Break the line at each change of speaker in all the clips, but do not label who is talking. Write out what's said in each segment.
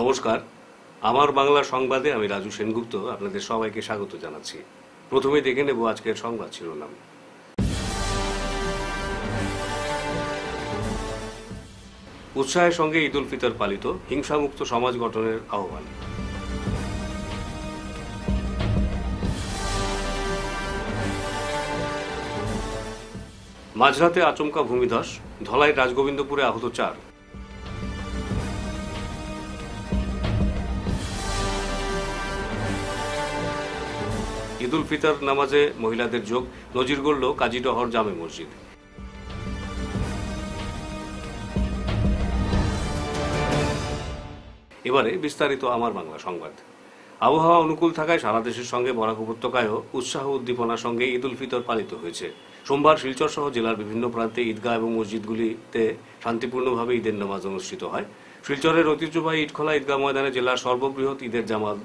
নমস্কার, আমার বাংলা সংবাদে আমি রাজু সেনগুপ্ত আপনাদের সবাইকে স্বাগত জানাচ্ছি। প্রথমে দেখে নেব আজকের সংবাদ শিরোনাম। উৎসাহের সঙ্গে ঈদ উল ফিতর পালিত, হিংসামুক্ত সমাজ গঠনের আহ্বান। মাঝরাতে আচমকা ভূমিধস, ধলাইয়ের রাজগোবিন্দপুরে আহত 4। ঈদ উল ফিতর নামাজে মহিলাদের যোগ, নজির গড়ল কাজীডহর জামে মসজিদ। এবারে বিস্তারিত আমার বাংলা সংবাদ। আবহাওয়া অনুকূল থাকায় সারা দেশের সঙ্গে বরাক উপত্যকায়ও উৎসাহ উদ্দীপনার সঙ্গে ঈদ উল ফিতর পালিত হয়েছে। সোমবার শিলচর সহ জেলার বিভিন্ন প্রান্তে ঈদগাহ এবং মসজিদগুলিতে শান্তিপূর্ণভাবে ঈদের নামাজ অনুষ্ঠিত হয়। শিলচরের ঐতিহ্যবাহী ইটখোলা ঈদগাহ ময়দানে জেলার সর্ববৃহৎ ঈদের জামাত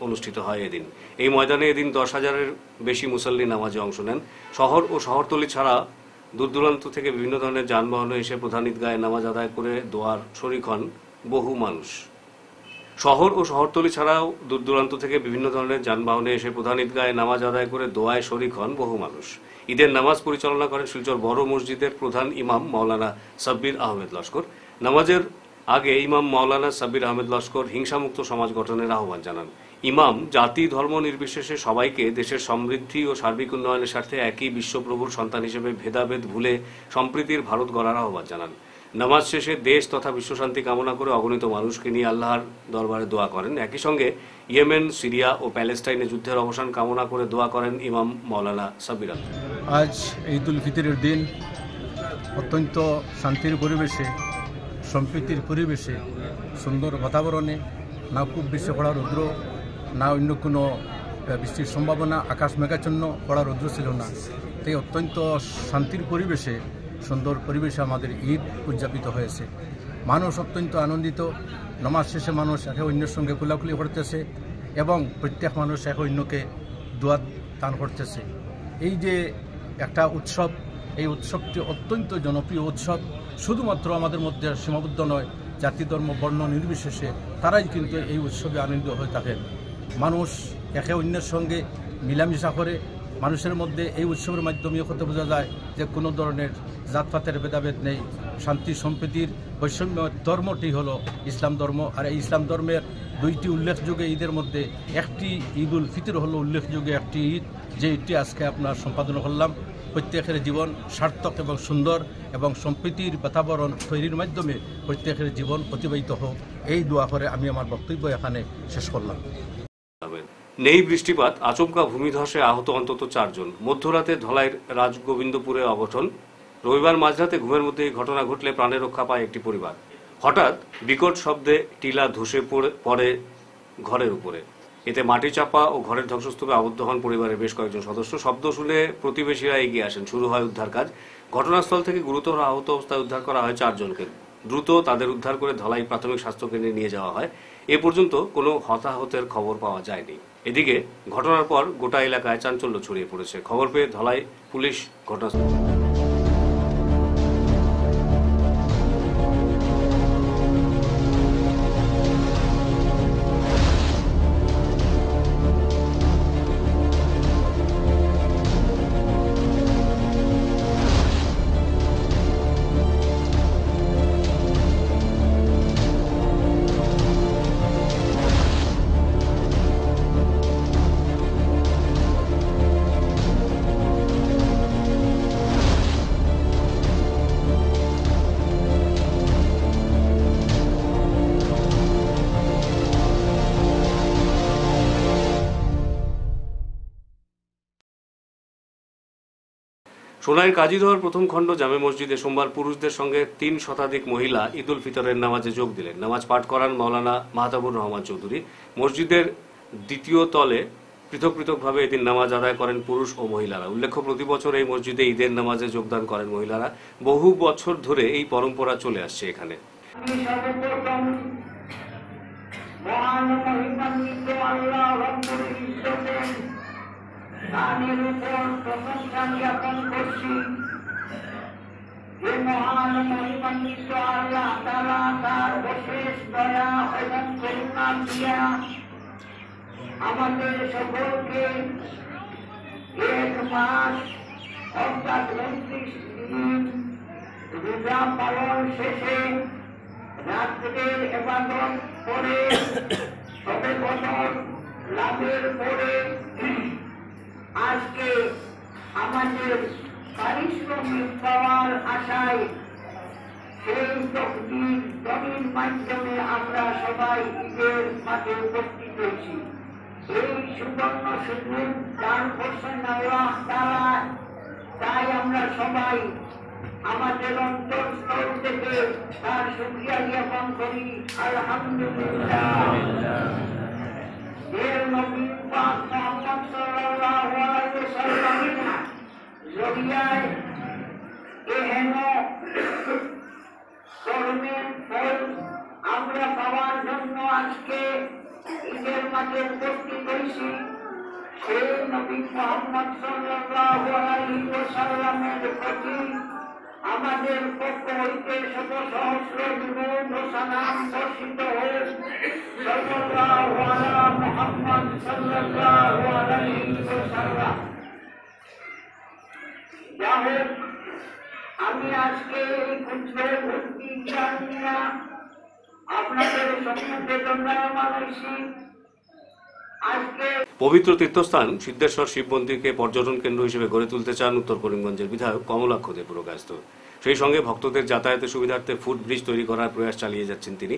অনুষ্ঠিত হয় এদিন। এই ময়দানে এদিন 10,000-এর বেশি মুসল্লি নামাজে অংশ নেন। শহর ও শহরতলি ছাড়া দূর দূরান্ত থেকে বিভিন্ন ধরনের যানবাহনে এসে প্রধান ঈদগাহে নামাজ আদায় করে দোয়ার শরীক হন বহু মানুষ। শহর ও শহরতলি ছাড়াও দূর দূরান্ত থেকে বিভিন্ন ধরনের যানবাহনে এসে প্রধান ঈদগাহে নামাজ আদায় করে দোয়ায় শরীক হন বহু মানুষ। ঈদের নামাজ পরিচালনা করেন শিলচর বড় মসজিদের প্রধান ইমাম মাওলানা সাব্বির আহমেদ লস্কর। নামাজের আগে ইমাম মাওলানা সাব্বির আহমেদ লস্কর হিংসামুক্ত সমাজ গঠনের আহ্বান জানান। ইমাম জাতি ধর্ম নির্বিশেষে সবাইকে দেশের সমৃদ্ধি ও সার্বিক উন্নয়নের স্বার্থে একই বিশ্বপ্রভুর সন্তান হিসেবে ভেদাভেদ ভুলে সম্প্রীতির ভারত গড়ার আহ্বান জানান। নামাজ শেষে দেশ তথা বিশ্বশান্তি কামনা করে অগণিত মানুষকে নিয়ে আল্লাহর দরবারে দোয়া করেন। একই সঙ্গে ইয়েমেন, সিরিয়া ও প্যালেস্টাইনে যুদ্ধের অবসান কামনা করে দোয়া করেন ইমাম মাওলানা সাব্বির আহমেদ।
আজ ঈদ উল ফিতরের দিন অত্যন্ত শান্তির পরিবেশে, সম্প্রীতির পরিবেশে, সুন্দর বাতাবরণে, না খুব বেশি পড়া রৌদ্র, না অন্য কোনো বৃষ্টির সম্ভাবনা, আকাশ মেঘাচ্ছন্ন, পড়া রৌদ্র ছিল না। তাই অত্যন্ত শান্তির পরিবেশে, সুন্দর পরিবেশে আমাদের ঈদ উদযাপিত হয়েছে। মানুষ অত্যন্ত আনন্দিত। নামাজ শেষে মানুষ একে অন্যের সঙ্গে কোলাকুলি করতেছে এবং প্রত্যেক মানুষ একে অন্যকে দোয়া দান করতেছে। এই যে একটা উৎসব, এই উৎসবটি অত্যন্ত জনপ্রিয় উৎসব। শুধুমাত্র আমাদের মধ্যে সীমাবদ্ধ নয়, জাতি ধর্ম বর্ণ নির্বিশেষে তারাই কিন্তু এই উৎসবে আনন্দিত হয়ে থাকেন। মানুষ একে অন্যের সঙ্গে মিলামিশা করে। মানুষের মধ্যে এই উৎসবের মাধ্যমে কথা বোঝা যায় যে কোনো ধরনের জাতপাতের ভেদাভেদ নেই। শান্তি সম্প্রীতির বৈষম্য ধর্মটি হলো ইসলাম ধর্ম। আর এই ইসলাম ধর্মের দুইটি উল্লেখযোগ্য ঈদের মধ্যে একটি ঈদ উল ফিতর হলো উল্লেখযোগ্য একটি ঈদ, যে ঈদটি আজকে আপনার সম্পাদন করলাম। প্রত্যেকের জীবন সার্থক এবং সুন্দর এবং সম্প্রীতির বাতাবরণ তৈরির মাধ্যমে প্রত্যেকের জীবন অতিবাহিত হোক, এই দোয়া করে আমি আমার বক্তব্য এখানে শেষ করলাম।
নেই বৃষ্টিপাত, আচমকা ভূমিধসে আহত অন্তত 4 জন। মধ্যরাতে ধলাইয়ের রাজগোবিন্দপুরে অঘটন। রবিবার মাঝরাতে ঘুমের মধ্যে এই ঘটনা ঘটলে প্রাণে রক্ষা পায় একটি পরিবার। হঠাৎ বিকট শব্দে টিলা ধসে পড়ে ঘরের উপরে। এতে মাটি চাপা ও ঘরের ধ্বংসস্তূপে আবদ্ধ হন পরিবারের বেশ কয়েকজন সদস্য। শব্দ শুনে প্রতিবেশীরা এগিয়ে আসেন। শুরু হয় উদ্ধার কাজ। ঘটনাস্থল থেকে গুরুতর আহত অবস্থায় উদ্ধার করা হয় 4 জনকে। দ্রুত তাদের উদ্ধার করে ধলাই প্রাথমিক স্বাস্থ্যকেন্দ্রে নিয়ে যাওয়া হয়। এ পর্যন্ত কোনো হতাহতের খবর পাওয়া যায়নি। এদিকে ঘটনার পর গোটা এলাকায় চাঞ্চল্য ছড়িয়ে পড়েছে। খবর পেয়ে ধলাই পুলিশ ঘটনাস্থল। সোনাইয়ের কাজীদহর প্রথম খণ্ড জামে মসজিদে সোমবার পুরুষদের সঙ্গে 3 শতাধিক মহিলা ঈদ উল ফিতরের নামাজে যোগ দিলেন। নামাজ পাঠ করান মাওলানা মাহতাবুর রহমান চৌধুরী। মসজিদের দ্বিতীয় তলে পৃথক পৃথকভাবে এদিন নামাজ আদায় করেন পুরুষ ও মহিলারা। উল্লেখ্য, প্রতি বছর এই মসজিদে ঈদের নামাজে যোগদান করেন মহিলারা। বহু বছর ধরে এই পরম্পরা চলে আসছে এখানে।
তাদের উপর প্রশংসা জ্ঞাপন করছি। মহান মহিমান্বিত আল্লাহ তাআলা তার অশেষ দয়া এবং করুণা দিয়া আমাদের সকলকে এক মাস অর্থাৎ 29 দিন রোজা পালন শেষে রাত্রের ইবাদত করে শবে কদর লাভের পরে আজকে আমাদের পারিশ্রমিক পাওয়ার আশায় সেই তকদির দলিল মাধ্যমে আমরা সবাই ঈদের মাঠে উপস্থিত হয়েছি। এই সুবর্ণ সুযোগ দান করছেন আল্লাহ তাআলা, তাই আমরা সবাই আমাদের অন্তঃস্থল থেকে তার শুকরিয়া জ্ঞাপন করি আলহামদুলিল্লাহ। এর নবী পাক মুহাম্মদ সাল্লাল্লাহু আলাইহি ওয়াসাল্লামের জরিয়ায় এহেন কর্মের ফল আমরা পাওয়ার জন্য আজকে ঈদের মাঠে উপস্থিত হয়েছি। সেই নবী মুহাম্মদ সাল্লাল্লাহু আলাইহি ওয়াসাল্লামের প্রতি আমাদের পক্ষ হইতে শত সহস্র বিনম্র সালাম বর্ষিত হোক। সাল্লাল্লাহু আলা মুহাম্মদ সাল্লাল্লাহু আলাইহি ওয়াসাল্লাম। যাই হোক, আমি আজকে এই ক্ষুদ্র ভর্তি জ্ঞান নিয়ে আপনাদের সম্মুখে দণ্ডায়মান হয়েছি। আজকে
পবিত্র তীর্থস্থান সিদ্ধেশ্বর শিব মন্দিরকে পর্যটন কেন্দ্র হিসেবে গড়ে তুলতে চান উত্তর করিমগঞ্জের বিধায়ক কমলাক্ষ দে পুরকায়স্থ। সেই সঙ্গে ভক্তদের যাতায়াতের সুবিধার্থে ফুটব্রিজ তৈরি করার প্রয়াস চালিয়ে যাচ্ছেন তিনি।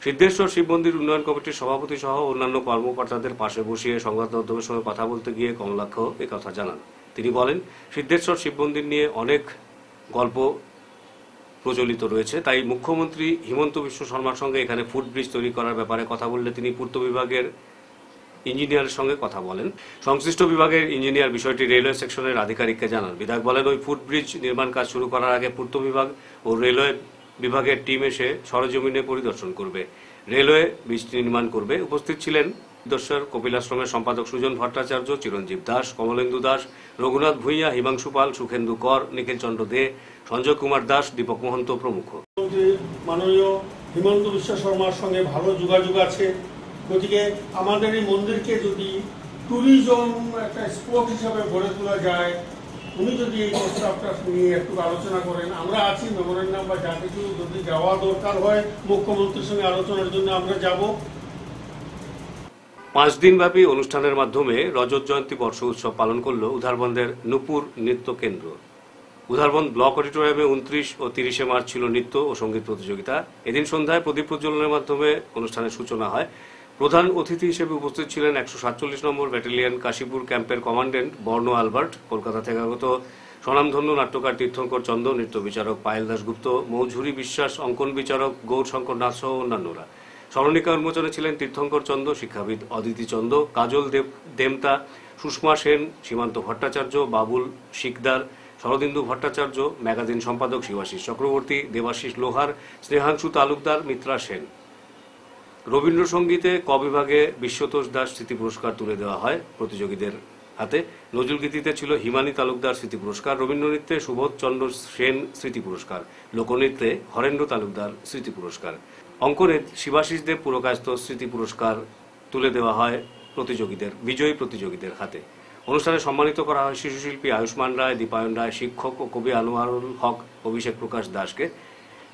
সিদ্ধেশ্বর শিব মন্দির উন্নয়ন কমিটির সভাপতি সহ অন্যান্য কর্মকর্তাদের পাশে বসিয়ে সংবাদ মাধ্যমের সঙ্গে কথা বলতে গিয়ে কমলাক্ষ কথা জানান। তিনি বলেন, সিদ্ধেশ্বর শিব মন্দির নিয়ে অনেক গল্প প্রচলিত রয়েছে, তাই মুখ্যমন্ত্রী হিমন্ত বিশ্ব শর্মার সঙ্গে এখানে ফুটব্রিজ তৈরি করার ব্যাপারে কথা বললে তিনি পূর্ত বিভাগের ইঞ্জিনিয়ারের সঙ্গে কথা বলেন। সংশ্লিষ্ট বিভাগের ইঞ্জিনিয়ার বিষয়টি রেলওয়ে সেকশনের আধিকারিককে জানান। বিধায়ক বলেন, ওই ফুটব্রিজ নির্মাণ কাজ শুরু করার আগে পূর্ত বিভাগ ও রেলওয়ে বিভাগের টিম এসে সরেজমিনে পরিদর্শন করবে, রেলওয়ে ব্রিজটি নির্মাণ করবে। উপস্থিত ছিলেন সিদ্ধেশ্বর কপিলাশ্রমের সম্পাদক সুজন ভট্টাচার্য, চিরঞ্জীব দাস, কমলেন্দু দাস, রঘুনাথ ভূঁইয়া, হিমাংশু পাল, সুখেন্দু কর, নিখিল চন্দ্র দে, সঞ্জয় কুমার দাস, দীপক মহন্ত প্রমুখ।
মাননীয় হিমন্ত বিশ্ব শর্মার সঙ্গে ভালো যোগাযোগ আছে, গতিকে আমাদের এই মন্দিরকে যদি ট্যুরিজম একটা স্পট হিসাবে গড়ে তোলা যায়, উনি যদি এই প্রস্তাবটা নিয়ে একটু আলোচনা করেন, আমরা আছি, মেমোরেন্ডাম বা যা কিছু যদি যাওয়া দরকার হয় মুখ্যমন্ত্রীর সঙ্গে আলোচনার জন্য আমরা যাব।
5 দিনব্যাপী অনুষ্ঠানের মাধ্যমে রজত জয়ন্তী বর্ষ উৎসব পালন করল উধারবন্দের নূপুর নৃত্য কেন্দ্র। উধারবন্দ ব্লক অডিটোরিয়ামে 29 ও 30 মার্চ ছিল নৃত্য ও সঙ্গীত প্রতিযোগিতা। এদিন সন্ধ্যায় প্রদীপ প্রজ্বলনের মাধ্যমে অনুষ্ঠানের সূচনা হয়। প্রধান অতিথি হিসেবে উপস্থিত ছিলেন 147 নম্বর ব্যাটালিয়ন কাশীপুর ক্যাম্পের কমান্ডেন্ট বর্ণ আলবার্ট, কলকাতা থেকে আগত স্বনামধন্য নাট্যকার তীর্থঙ্কর চন্দ, নৃত্য বিচারক পায়েল দাশগুপ্ত, মৌঝুরি বিশ্বাস, অঙ্কন বিচারক গৌর শঙ্কর নাথ সহ অন্যান্যরা। স্মরণিকা উন্মোচনে ছিলেন তীর্থঙ্কর চন্দ, শিক্ষাবিদ অদিতি চন্দ, কাজল দেমতা, সুষমা সেন, সীমান্ত ভট্টাচার্য, বাবুল শিকদার, শরদিন্দু ভট্টাচার্য, ম্যাগাজিন সম্পাদক শিবাশিস চক্রবর্তী, দেবাশিস লোহার, স্নেহাংশু তালুকদার, মিত্রা সেন। রবীন্দ্রসঙ্গীতে ক বিভাগে বিশ্বতোষ দাস স্মৃতি পুরস্কার তুলে দেওয়া হয় প্রতিযোগীদের হাতে। নজরুলগীতিতে ছিল হিমানী তালুকদার স্মৃতি পুরস্কার, রবীন্দ্রনৃত্যে সুবোধ চন্দ্র সেন স্মৃতি পুরস্কার, লোকনৃত্যে হরেন্দ্র তালুকদার স্মৃতি পুরস্কার। অঙ্কনে শিবাশিস দেব পুরকায়স্থ স্মৃতি পুরস্কার তুলে দেওয়া হয় বিজয়ী প্রতিযোগীদের হাতে। অনুষ্ঠানে সম্মানিত করা হয় শিশুশিল্পী আয়ুষ্মান রায়, দীপায়ন রায়, শিক্ষক ও কবি আনোয়ারুল হক, অভিষেক প্রকাশ দাসকে।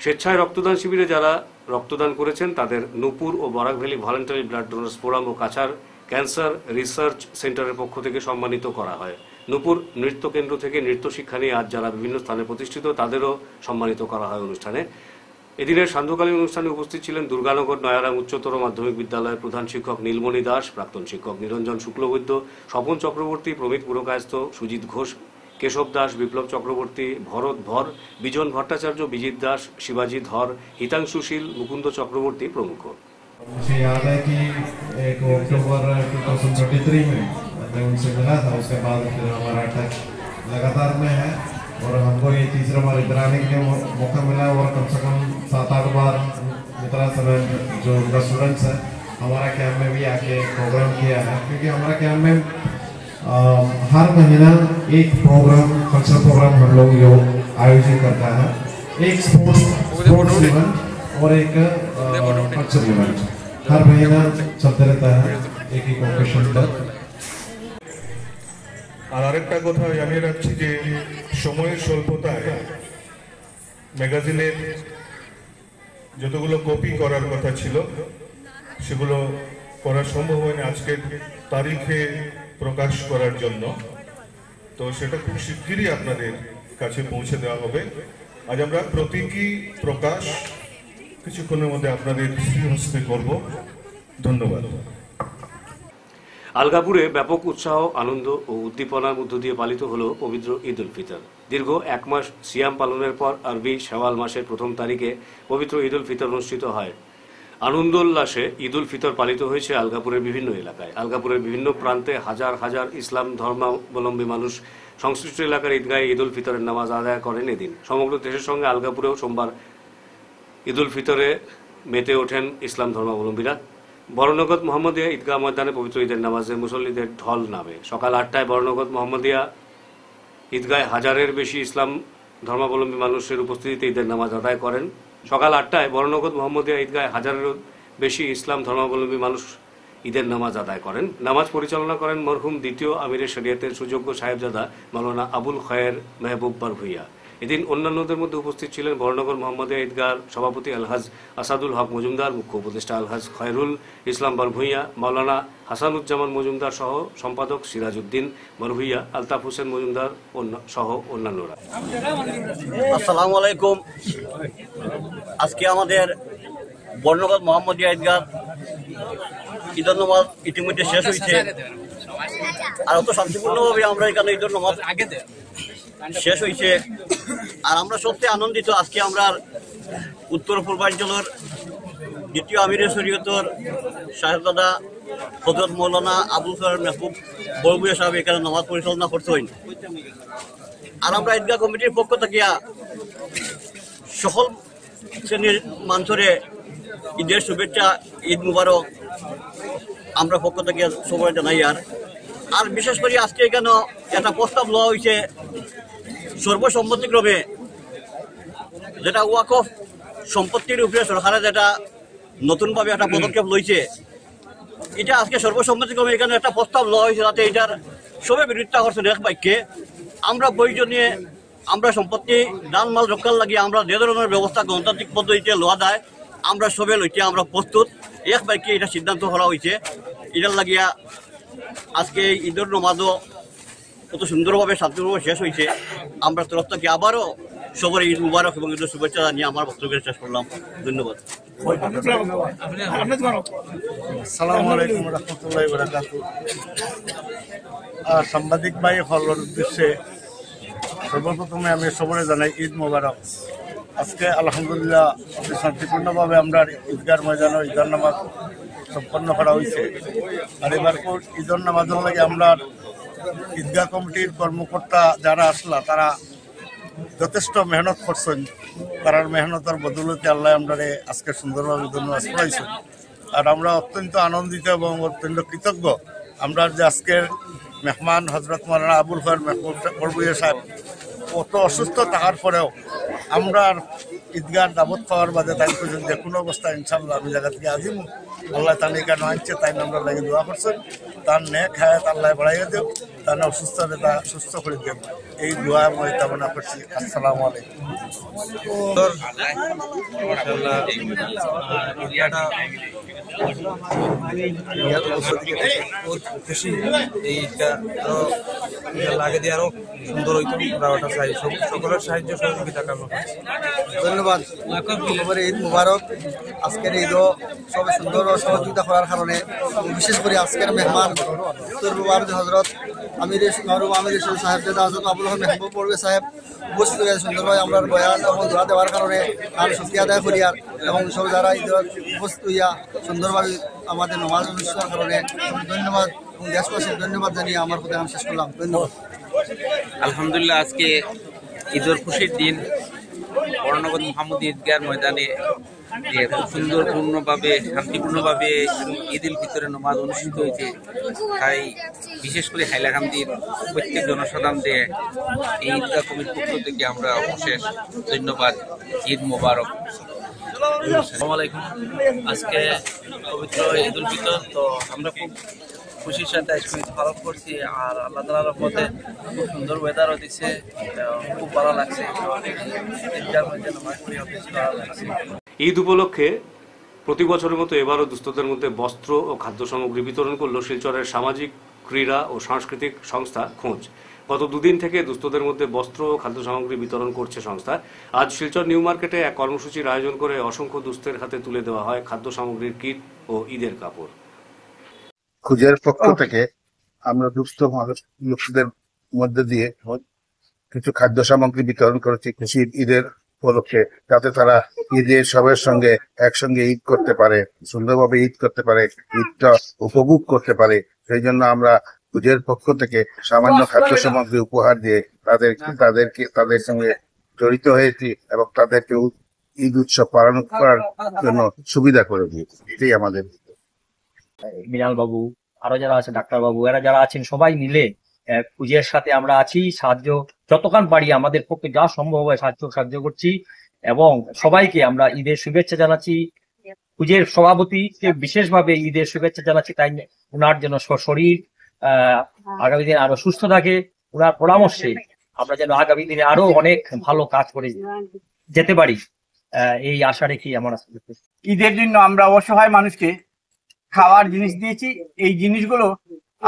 স্বেচ্ছায় রক্তদান শিবিরে যারা রক্তদান করেছেন তাদের নূপুর ও Barak valley voluntary blood donors forum ও কাছাড় ক্যান্সার রিসার্চ সেন্টারের পক্ষ থেকে সম্মানিত করা হয়। নূপুর নৃত্য কেন্দ্র থেকে নৃত্য শিক্ষা নিয়ে আজ যারা বিভিন্ন স্থানে প্রতিষ্ঠিত তাদেরও সম্মানিত করা হয় অনুষ্ঠানে। এদিনের সান্ধ্যকালীন অনুষ্ঠানে উপস্থিত ছিলেন দুর্গানগর নয়ারাম উচ্চতর মাধ্যমিক বিদ্যালয়ের প্রধান শিক্ষক নীলমণি দাস, প্রাক্তন শিক্ষক নিরঞ্জন শুক্লবৈদ্য, স্বপন চক্রবর্তী, প্রমিত পুরকায়স্থ, সুজিত ঘোষ, কেশব দাস, বিপ্লব চক্রবর্তী, ভরত ভর, বিজন ভট্টাচার্য, বিজিত দাস, শিবাজি ধর, হিতাংশু শীল, মুকুন্দ চক্রবর্তী প্রমুখ।
मुझे याद है कि 1 अक्टूबर 2023 में मैं उनसे मिला था, उसके बाद फिर हमारा टच लगातार में है और हमको ये तीसरा बार इधर आने के लिए मौका मिला और कम से कम 7-8 बार मित्रा समय जो उनका स्टूडेंट्स है हमारा कैंप में भी आके प्रोग्राम किया है, क्योंकि हमारा कैंप में हर महीना एक प्रोग्राम, कल्चरल प्रोग्राम हम लोग आयोजित करता है। एक स्पोर्ट्स इवेंट और एक कल्चर इवेंट हर महीना चलते रहता है एक एक ओकेशन पर।
আর আরেকটা কথা জানিয়ে রাখছি যে সময়ের স্বল্পতায় ম্যাগাজিনের যতগুলো কপি করার কথা ছিল সেগুলো করা সম্ভব হয়নি আজকের তারিখে প্রকাশ করার জন্য। তো সেটা খুব শিগগিরই আপনাদের কাছে পৌঁছে দেওয়া হবে। আজ আমরা প্রতীকী প্রকাশ কিছুক্ষণের মধ্যে আপনাদের হস্তে করব। ধন্যবাদ।
আলগাপুরে ব্যাপক উৎসাহ, আনন্দ ও উদ্দীপনার মধ্য দিয়ে পালিত হল পবিত্র ঈদ উল ফিতর। দীর্ঘ এক মাস সিয়াম পালনের পর আরবি শাওয়াল মাসের প্রথম তারিখে পবিত্র ঈদ উল ফিতর অনুষ্ঠিত হয়। আনন্দ উল্লাসে ঈদ উল ফিতর পালিত হয়েছে আলগাপুরের বিভিন্ন এলাকায়। আলগাপুরের বিভিন্ন প্রান্তে হাজার হাজার ইসলাম ধর্মাবলম্বী মানুষ সংশ্লিষ্ট এলাকার ঈদগাহে ঈদ উল ফিতরের নামাজ আদায় করেন এদিন। সমগ্র দেশের সঙ্গে আলগাপুরেও সোমবার ঈদ উল ফিতরে মেতে ওঠেন ইসলাম ধর্মাবলম্বীরা। বড়নগর মোহাম্মদিয়া ঈদগাহ ময়দানে পবিত্র ঈদের নামাজে মুসল্লিদের ঢল নামে। সকাল 8টায় বড়নগর মোহাম্মদিয়া ঈদগাহে হাজারের বেশি ইসলাম ধর্মাবলম্বী মানুষের উপস্থিতিতে ঈদের নামাজ আদায় করেন। সকাল 8টায় বড়নগর মোহাম্মদিয়া ঈদগাহে হাজারেরও বেশি ইসলাম ধর্মাবলম্বী মানুষ ঈদের নামাজ আদায় করেন। নামাজ পরিচালনা করেন মরহুম দ্বিতীয় আমিরের শরিয়তের সুযোগ্য সাহেবজাদা মাওলানা আবুল খয়ের মেহবুব বারভুইয়া। এদিন অন্যান্যদের মধ্যে উপস্থিত ছিলেন বড়নগর মোহাম্মদিয়া ঈদগাহর সভাপতি আলহাজ আসাদুল হক মজুমদার, মুখ্য উপদেষ্টা আলহাজ খয়রুল ইসলাম বারভুইয়া, মাওলানা হাসানুজ্জামান মজুমদার সহ সম্পাদক সিরাজউদ্দিন বারভুইয়া, আলতাফ হোসেন মজুমদার সহ অন্যান্যরা।
আসসালামু আলাইকুম। আজকে আমাদের বড়নগর মোহাম্মদিয়া ঈদগাহ ঈদের নামাজ ইতিমধ্যে শেষ হয়েছে। আর অত শান্তিপূর্ণভাবে আমরা এখানে ঈদের নামাজ শেষ হয়েছে। আর আমরা সত্যি আনন্দিত। আজকে আমরা উত্তর পূর্বাঞ্চলের দ্বিতীয় আমিরের শরীয়তর সাহেবজাদা হযরত মাওলানা আবুল খয়ের মেহবুব বারভুইয়া সাহেব এখানে নামাজ পরিচালনা করতেন। আর আমরা ঈদগাহ কমিটির পক্ষ থেকে সকল শ্রেণীর মানুষের ঈদের শুভেচ্ছা, ঈদ মুবারক আমরা পক্ষ থেকে সবাই জানাই। আর বিশেষ করে আজকে এখানে একটা প্রস্তাব লওয়া হয়েছে সর্বসম্মতিক্রমে, যেটা ওয়াকফ সম্পত্তির উপরে সরকারের যেটা নতুনভাবে একটা পদক্ষেপ লইছে, এটা আজকে সর্বসম্মতিক্রমে এখানে একটা প্রস্তাব লওয়া হয়েছে যাতে এটার সবে বিরোধিতা করছেন এক বাক্যে। আমরা প্রয়োজনীয় আমরা সম্পত্তি দান মাল রক্ষার লাগিয়ে আমরা যে ধরনের ব্যবস্থা গণতান্ত্রিক পদ্ধতিতে লওয়া যায় আমরা সবে লইতে আমরা প্রস্তুত। এক বাক্যে এটা সিদ্ধান্ত করা হয়েছে। এটার লাগিয়া আজকে ঈদের নামাজও কত সুন্দরভাবে শান্তিপূর্ণভাবে শেষ হয়েছে। আমরা তরফ থেকে আবারও সবার ঈদ মুবারক এবং ঈদের শুভেচ্ছা জানিয়ে আমার বক্তব্য শেষ করলাম। ধন্যবাদ।
আসসালামু আলাইকুম রহমতুল্লাহি ওয়া বারাকাতুহু। সাংবাদিক ভাই হলের উদ্দেশ্যে সর্বপ্রথমে আমি সবাই জানাই ঈদ মুবারক। আজকে আলহামদুলিল্লাহ শান্তিপূর্ণভাবে আমরা ঈদগাহ ময়দানে ঈদের নামাজ সম্পন্ন করা হয়েছে। আর এবার ঈদের নামাজের লাগে আমরা ঈদগাহ কমিটির কর্মকর্তা যারা আসলা তারা যথেষ্ট মেহনত করছেন। তার মেহনতের বদলতে আল্লাহ আমরা আজকে সুন্দরভাবে ঈদের নামাজ পড়াইছেন। আর আমরা অত্যন্ত আনন্দিত এবং অত্যন্ত কৃতজ্ঞ আমরা যে আজকের মেহমান হজরত মাওলানা আবুল খয়ের মেহবুব বারভুইয়া সাহেব অত অসুস্থ থাকার পরেও আমরা ঈদগাহ দাবত পাওয়ার বাদে তাই পর্যন্ত যে কোনো অবস্থা ইনশাল্লাহ আমি জায়গা থেকে আজিম আল্লাহ তাহলে কেন আনছে তাই আমরা লাগে দোয়া করছেন। তার নেক হায়াত আল্লাহ বাড়াইয়া দেব, তার অসুস্থ তা সুস্থ করে দেব, এই দোয়া আমি কামনা করছি। আসসালামু আলাইকুম।
খুশি এই ঈদটা আরো লাগে দিয়ে আরো সুন্দর হইতো। আমরা চাই সকলের সাহায্য সহযোগিতা কামনা করছি।
ধন্যবাদ। আমার ঈদ মুবারক। আজকের ঈদও সবাই সুন্দর সহযোগিতা করার কারণে বিশেষ করে আজকের মেহমান উত্তর পূর্বাঞ্চল হজরত আমিরের সাহেবজাদা হজরত আবুল খয়ের মেহবুব বারভুইয়া সাহেব উপস্থিত হয়ে সুন্দরভাবে আমরা বয়ান এবং দোয়া দেওয়ার কারণে আমি শুকরিয়া আদায় করি। আর এবং সব যারা ঈদের উপস্থিত হইয়া সুন্দরভাবে আমাদের নামাজ অনুষ্ঠানের কারণে ধন্যবাদ এবং দেশবাসীর ধন্যবাদ জানিয়ে আমার প্রতি আমি শেষ করলাম। ধন্যবাদ।
আলহামদুলিল্লাহ, আজকে ঈদের খুশির দিন বড়নগর মোহাম্মদিয়া ঈদগাহ ময়দানে যে খুব সুন্দরপূর্ণভাবে শান্তিপূর্ণভাবে ঈদ উল ফিতরের নামাজ অনুষ্ঠিত হয়েছে। তাই বিশেষ করে হাইলাকান্দির প্রত্যেক জনসাধারণকে এই ঈদগাহ কমিটির পক্ষ থেকে আমরা অশেষ ধন্যবাদ। ঈদ মোবারক।
আসসালামু আলাইকুম। আজকে পবিত্র ঈদ উল ফিতর, তো আমরা খুব খুশির সাথে আজকে পালন করছি। আর আল্লাহ তাআলার রহমতে খুব সুন্দর ওয়েদারও দিচ্ছে, খুব ভালো লাগছে।
ঈদ উপলক্ষে প্রতি বছরের মতো এবারও দুস্থদের মধ্যে বস্ত্র ও খাদ্য সামগ্রী বিতরণ করল শিলচরের সামাজিক, ক্রীড়া ও সাংস্কৃতিক সংস্থা খোঁজ। গত দুদিন থেকে দুস্থদের মধ্যে বস্ত্র ও খাদ্য সামগ্রী বিতরণ করছে সংস্থা। আজ শিলচর নিউ মার্কেটে এক কর্মসূচির আয়োজন করে অসংখ্য দুস্থের হাতে তুলে দেওয়া হয় খাদ্য সামগ্রীর কিট ও ঈদের কাপড়।
খুঁজের পক্ষ থেকে আমরা দুস্থ লোকদের মধ্যে দিয়ে কিছু খাদ্য সামগ্রী বিতরণ করেছি খুশির ঈদের উপলক্ষে, যাতে তারা ঈদের সবার সঙ্গে একসঙ্গে ঈদ করতে পারে, সুন্দরভাবে ঈদ করতে পারে, ঈদটা উপভোগ করতে পারে। সেই জন্য আমরা খুঁজের পক্ষ থেকে সামান্য খাদ্য সামগ্রী উপহার দিয়ে তাদের সঙ্গে জড়িত হয়েছি এবং তাদেরকে ঈদ উৎসব পালন করার জন্য সুবিধা করে দিয়েছি। এটাই আমাদের।
মিনাল বাবু, আরো যারা আছে, ডাক্তার বাবু, এরা যারা আছেন, সবাই মিলে পুজোর সাথে আমরা আছি। সাহায্য যতক্ষণ পারি আমাদের পক্ষে যা সম্ভব হয় সাহায্য করছি এবং সবাইকে আমরা ঈদের শুভেচ্ছা জানাচ্ছি। পুজোর সভাপতিকে বিশেষভাবে ঈদের শুভেচ্ছা জানাচ্ছি। তাই ওনার যেন শরীর আগামী দিনে আরো সুস্থ থাকে, ওনার পরামর্শে আমরা যেন আগামী দিনে আরো অনেক ভালো কাজ করে যেতে পারি, এই আশা রেখে আমার
ঈদের জন্য আমরা অসহায় মানুষকে খাওয়ার জিনিস দিয়েছি। এই জিনিসগুলো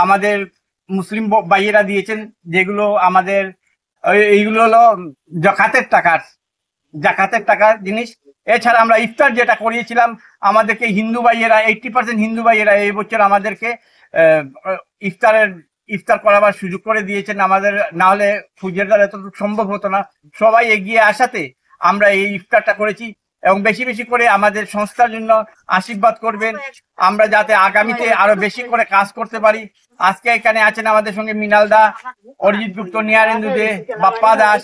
আমাদের মুসলিম ভাইয়েরা দিয়েছেন, যেগুলো আমাদের এইগুলো হলো জাকাতের টাকার জিনিস। এছাড়া আমরা ইফতার যেটা করিয়েছিলাম, আমাদেরকে হিন্দু ভাইয়েরা 80% হিন্দু ভাইয়েরা এই বছর আমাদেরকে ইফতার করাবার সুযোগ করে দিয়েছেন। আমাদের না হলে পুজোর দ্বারা এতটুকু সম্ভব হতো না। সবাই এগিয়ে আসাতে আমরা এই ইফতারটা করেছি এবং বেশি বেশি করে আমাদের সংস্থার জন্য আশীর্বাদ করবেন, আমরা যাতে আগামীতে আরো বেশি করে কাজ করতে পারি। আজকে এখানে আছেন আমাদের সঙ্গে মৃণাল দা, অরিজিৎ গুপ্ত, নিয়ারেন্দু দে, বাপ্পা দাস।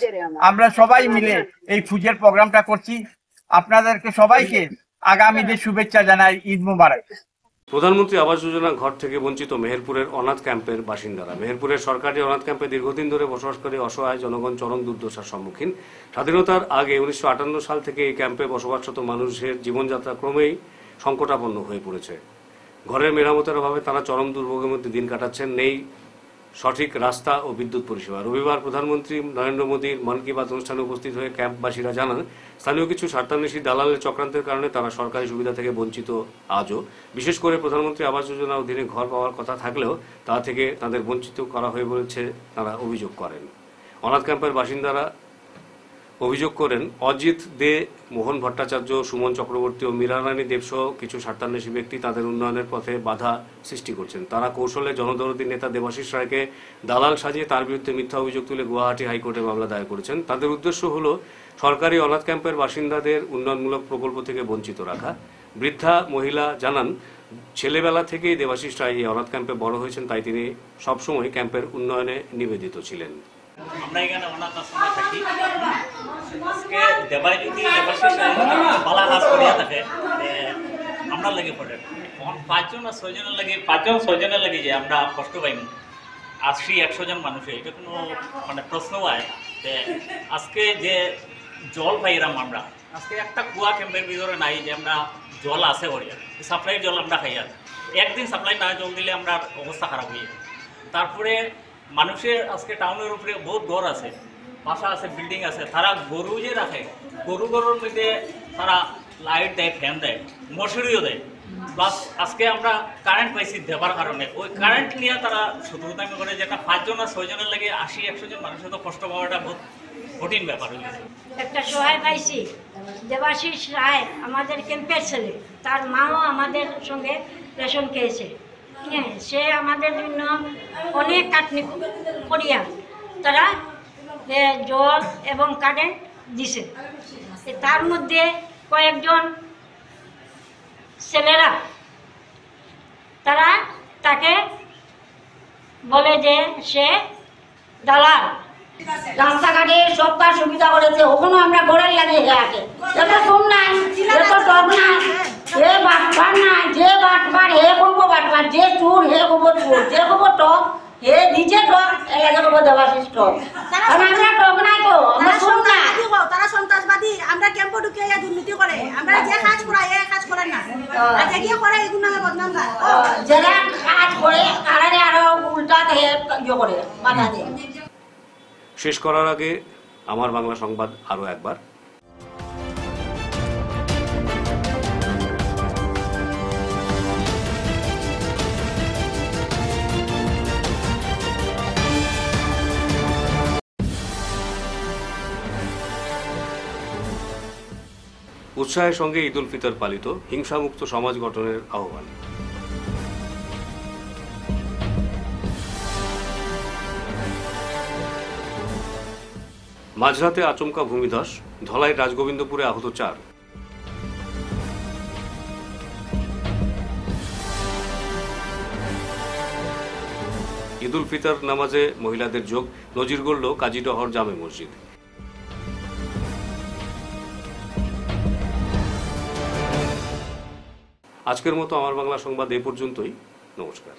আমরা সবাই মিলে এই পুজোর প্রোগ্রামটা করছি। আপনাদেরকে সবাইকে আগামীতে শুভেচ্ছা জানাই। ঈদ মুবারক।
প্রধানমন্ত্রী আবাস যোজনা ঘর থেকে বঞ্চিত মেহেরপুরের অনাথ ক্যাম্পের বাসিন্দারা। মেহেরপুরের সরকারি অনাথ ক্যাম্পে দীর্ঘদিন ধরে বসবাসকারী অসহায় জনগণ চরম দুর্দশার সম্মুখীন। স্বাধীনতার আগে 1958 সাল থেকে এই ক্যাম্পে বসবাসরত মানুষের জীবনযাত্রা ক্রমেই সংকটাপন্ন হয়ে পড়েছে। ঘরের মেরামতের অভাবে তারা চরম দুর্ভোগের মধ্যে দিন কাটাচ্ছেন। নেই সঠিক রাস্তা ও বিদ্যুৎ পরিষেবা। রবিবার প্রধানমন্ত্রী নরেন্দ্র মোদীর মন কি বাত অনুষ্ঠানে উপস্থিত হয়ে ক্যাম্পবাসীরা জানান, স্থানীয় কিছু স্বার্থান্বেষী দালালের চক্রান্তের কারণে তারা সরকারি সুবিধা থেকে বঞ্চিত আজও। বিশেষ করে প্রধানমন্ত্রী আবাস যোজনার অধীনে ঘর পাওয়ার কথা থাকলেও তা থেকে তাদের বঞ্চিত করা হয়ে বলেছে তারা অভিযোগ করেন। অনাথ ক্যাম্পের বাসিন্দারা অভিযোগ করেন, অজিত দে, মোহন ভট্টাচার্য, সুমন চক্রবর্তী ও মীরারানী দেবসহ কিছু স্বার্থান্বেষী ব্যক্তি তাদের উন্নয়নের পথে বাধা সৃষ্টি করছেন। তারা কৌশলে জনদরদী নেতা দেবাশিস রায়কে দালাল সাজিয়ে তার বিরুদ্ধে মিথ্যা অভিযোগ তুলে গুয়াহাটি হাইকোর্টে মামলা দায়ের করেছেন। তাদের উদ্দেশ্য হল সরকারি অনাথ ক্যাম্পের বাসিন্দাদের উন্নয়নমূলক প্রকল্প থেকে বঞ্চিত রাখা। বৃদ্ধা মহিলা জানান, ছেলেবেলা থেকেই দেবাশিস রায় এই অনাথ ক্যাম্পে বড় হয়েছেন, তাই তিনি সবসময় ক্যাম্পের উন্নয়নে নিবেদিত ছিলেন।
আমরা এখানে অনাথ আশ্রমে থাকি। আজকে দেবাই যদি দেবাশিস বালা কাজ করিয়া থাকে আমরা লেগে পড়ে 5জন আর 6জনের লাগে 5জন-6জনের লাগে যে আমরা কষ্ট পাইনি। 80-100 জন মানুষের এটা কোনো মানে প্রশ্ন হয় যে আজকে যে জল পাইরাম আমরা, আজকে একটা কুয়া ক্যাম্পের ভিতরে নাই যে আমরা জল আছে করিয়া সাপ্লাই জল আমরা খাইয়া, একদিন সাপ্লাই না জল দিলে আমরা অবস্থা খারাপ হয়ে যায়। তারপরে মানুষের আজকে টাউনের উপরে বহুত ঘর আছে, বাসা আছে, বিল্ডিং আছে, তারা গরু যে রাখে, গরুর মধ্যে তারা লাইট দেয়, ফ্যান দেয়, মশারিও দেয়। প্লাস আজকে আমরা কারেন্ট পাইছি দেবার কারণে ওই কারেন্ট নিয়ে তারা শত্রুতামি করে, যেটা 5জন আর 6জনের লাগে 80-100 জন মানুষের তো কষ্ট পাওয়াটা বহুত কঠিন ব্যাপার হয়ে গেছে।
একটা সহায় পাইছি, দেবাশিস রায় আমাদের ক্যাম্পের ছেলে, তার মাও আমাদের সঙ্গে রেশন খেয়েছে। হ্যাঁ, সে আমাদের জন্য অনেক খাটনি করিয়া তারা জল এবং কারেন্ট দিছে। তার মধ্যে কয়েকজন ছেলেরা তারা তাকে বলে যে সে দালাল, রাস্তাঘাটে সব তার সুবিধা করেছে, ওখানে আমরা গড়ের লাগে আগে এত কম নাই, এত টক নাই, হে বাটবার নাই, যে বাটবার হে করবো বাটবার, যে চুর হে করবো চুর, যে করবো টক হে নিজে টক এলাকা করবো দেবাশিস টক। কারণ আমরা টক নাই তো, আমরা শুন না,
তারা সন্ত্রাসবাদী, আমরা ক্যাম্পে ঢুকে দুর্নীতি করে, আমরা যে কাজ করাই এ কাজ করেন না, আর যে গিয়ে করে এগুলো নামে বদনাম গায়,
যারা কাজ করে তারা আরো উল্টা ইয়ে করে বাধা দেয়।
শেষ করার আগে আমার বাংলা সংবাদ আরো একবার। উৎসাহের সঙ্গে ঈদ উল ফিতর পালিত, হিংসামুক্ত সমাজ গঠনের আহ্বান। মাঝরাতে আচমকা ভূমিধস, ধলাইয়ের রাজগোবিন্দপুরে আহত 4। ঈদ উল ফিতর নামাজে মহিলাদের যোগ, নজির গড়ল কাজীডহর জামে মসজিদ। আজকের মতো আমার বাংলা সংবাদ এ পর্যন্তই। নমস্কার।